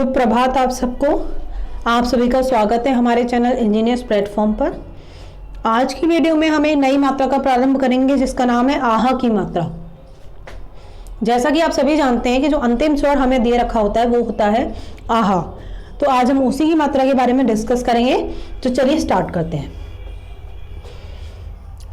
सुप्रभात आप सबको। आप सभी का स्वागत है हमारे चैनल इंजीनियर्स प्लेटफॉर्म पर। आज की वीडियो में हम एक नई मात्रा का प्रारंभ करेंगे जिसका नाम है आहा की मात्रा। जैसा कि आप सभी जानते हैं कि जो अंतिम स्वर हमें दिए रखा होता है वो होता है आहा। तो आज हम उसी की मात्रा के बारे में डिस्कस करेंगे। तो चलिए स्टार्ट करते हैं।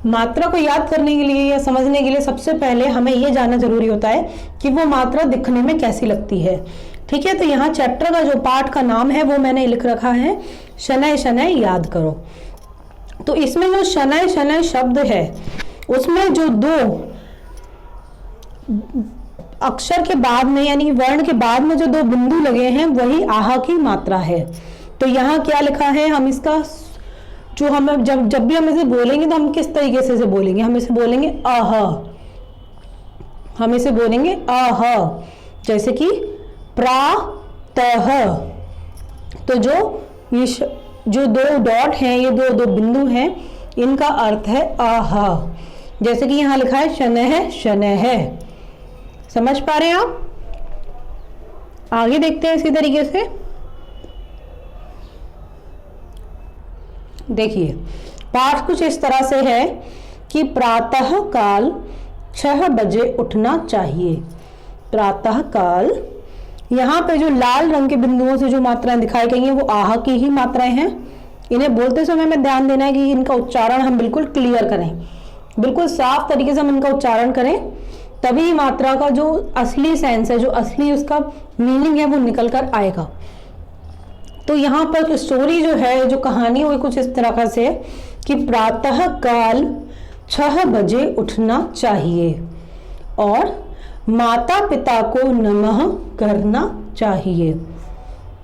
मात्रा को याद करने के लिए या समझने के लिए सबसे पहले हमें यह जानना जरूरी होता है कि वो मात्रा दिखने में कैसी लगती है। ठीक है, तो यहाँ चैप्टर का जो पाठ का नाम है वो मैंने लिख रखा है शनैः शनैः याद करो। तो इसमें जो शनैः शनैः शब्द है उसमें जो दो अक्षर के बाद में यानी वर्ण के बाद में जो दो बिंदु लगे हैं वही आहा की मात्रा है। तो यहाँ क्या लिखा है, हम इसका जो हम जब भी हम इसे बोलेंगे तो हम किस तरीके से बोलेंगे, हम इसे बोलेंगे आहा, हम इसे बोलेंगे आहा। जैसे कि प्रातः, तो जो दो डॉट हैं, ये दो बिंदु हैं, इनका अर्थ है आहा। जैसे कि यहाँ लिखा है शनैः शनैः। समझ पा रहे हैं आप? आगे देखते हैं इसी तरीके से। देखिए पाठ कुछ इस तरह से है कि प्रातः काल 6 बजे उठना चाहिए। प्रातः काल, यहाँ पे जो लाल रंग के बिंदुओं से जो मात्राएं दिखाई गई हैं वो आहा की ही मात्राएं हैं। इन्हें बोलते समय में ध्यान देना है कि इनका उच्चारण हम बिल्कुल क्लियर करें, बिल्कुल साफ तरीके से हम इनका उच्चारण करें, तभी मात्रा का जो असली सेंस है, जो असली उसका मीनिंग है वो निकल कर आएगा। तो यहाँ पर स्टोरी जो है, जो कहानी वो कुछ इस तरह से कि प्रातः काल 6 बजे उठना चाहिए और माता पिता को नमः करना चाहिए,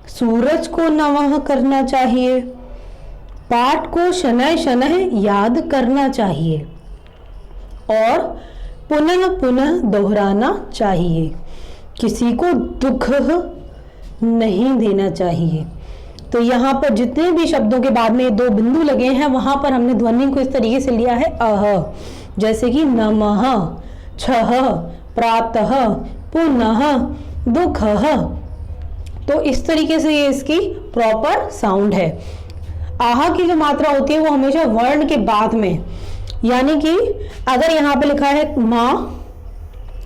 सूरज को नमः करना चाहिए, पाठ को शनैः शनैः याद करना चाहिए और पुनः पुनः दोहराना चाहिए। किसी को दुख नहीं देना चाहिए। तो यहाँ पर जितने भी शब्दों के बाद में दो बिंदु लगे हैं वहां पर हमने ध्वनि को इस तरीके से लिया है अह। जैसे कि नमः, छः, प्रातः, पुनः, दुःखः। तो इस तरीके से ये इसकी प्रॉपर साउंड है। आहा की जो मात्रा होती है वो हमेशा वर्ण के बाद में, यानी कि अगर यहाँ पे लिखा है माँ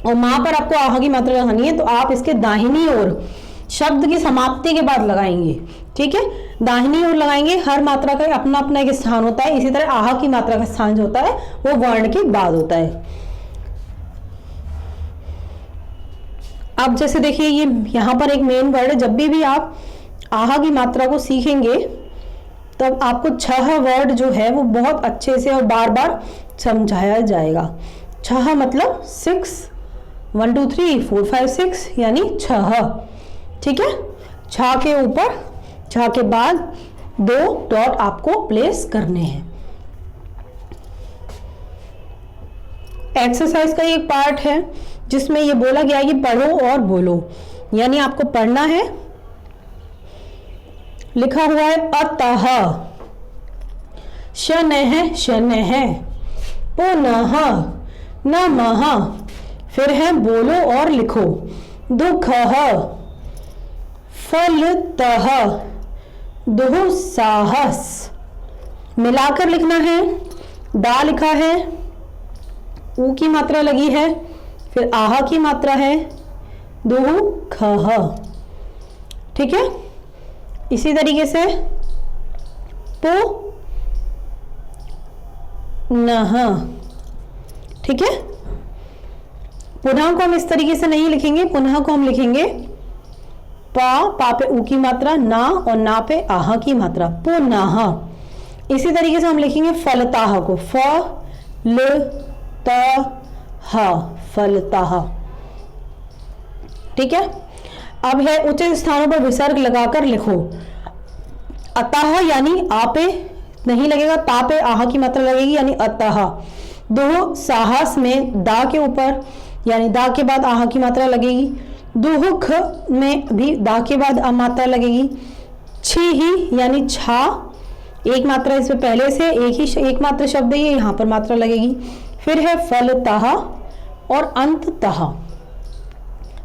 और माँ पर आपको आहा की मात्रा लगानी है तो आप इसके दाहिनी ओर शब्द की समाप्ति के बाद लगाएंगे। ठीक है, दाहिनी ओर लगाएंगे। हर मात्रा का अपना अपना एक स्थान होता है। इसी तरह आहा की मात्रा का स्थान जो होता है वो वर्ण के बाद होता है। अब जैसे देखिए ये यहाँ पर एक मेन वर्ड है। जब भी आप आहा की मात्रा को सीखेंगे तब आपको 6 वर्ड जो है वो बहुत अच्छे से और बार बार समझाया जाएगा। 6 मतलब 6, 1 2 3 4 5 6 यानी 6। ठीक है, छा के ऊपर, छा के बाद 2 डॉट आपको प्लेस करने हैं। एक्सरसाइज का एक पार्ट है जिसमें ये बोला गया है कि पढ़ो और बोलो, यानी आपको पढ़ना है। लिखा हुआ है अतः, शनैः शनैः, पुनः, नमः, फिर है बोलो और लिखो, दुःखः, फलतः, दुःसाहस। मिलाकर लिखना है। दा लिखा है, ऊ की मात्रा लगी है, फिर आहा की मात्रा है, दुःखः। ठीक है, इसी तरीके से पुनः। ठीक है, पुनः को हम इस तरीके से नहीं लिखेंगे, पुनः को हम लिखेंगे पा पे ऊ की मात्रा, ना और ना पे आहा की मात्रा, पुनः। इसी तरीके से हम लिखेंगे फलताह को, फलताह। ठीक है, अब है उचित स्थानों पर विसर्ग लगाकर लिखो। अतः यानी आ पे नहीं लगेगा, ता पे आहा की मात्रा लगेगी यानी अतः। दो साहस में दा के ऊपर यानी दा के बाद आहा की मात्रा लगेगी। दुःख में भी दा के बाद मात्रा लगेगी। छी ही यानी छा, एक मात्रा इसमें पहले से एक मात्रा शब्द है, ये यहाँ पर मात्रा लगेगी। फिर है फलतः और अंततः।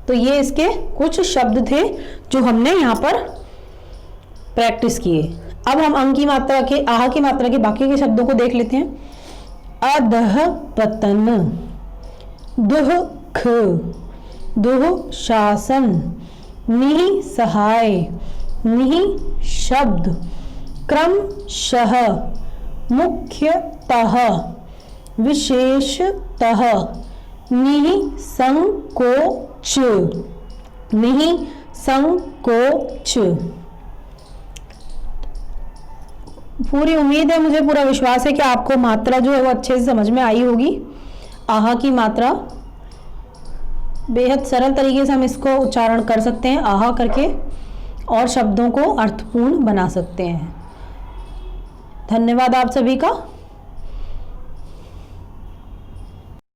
तो ये इसके कुछ शब्द थे जो हमने यहाँ पर प्रैक्टिस किए। अब हम अंग की मात्रा के, आह की मात्रा के बाकी के शब्दों को देख लेते हैं। अधः पतन, दुःख, दुःशासन, निः सहाय, निः शब्द, क्रमशः, मुख्यतः, विशेषतः, निः संकोच, निः संकोच। पूरी उम्मीद है, मुझे पूरा विश्वास है कि आपको मात्रा जो है वो अच्छे से समझ में आई होगी। आहा की मात्रा बेहद सरल तरीके से हम इसको उच्चारण कर सकते हैं आहा करके, और शब्दों को अर्थपूर्ण बना सकते हैं। धन्यवाद आप सभी का।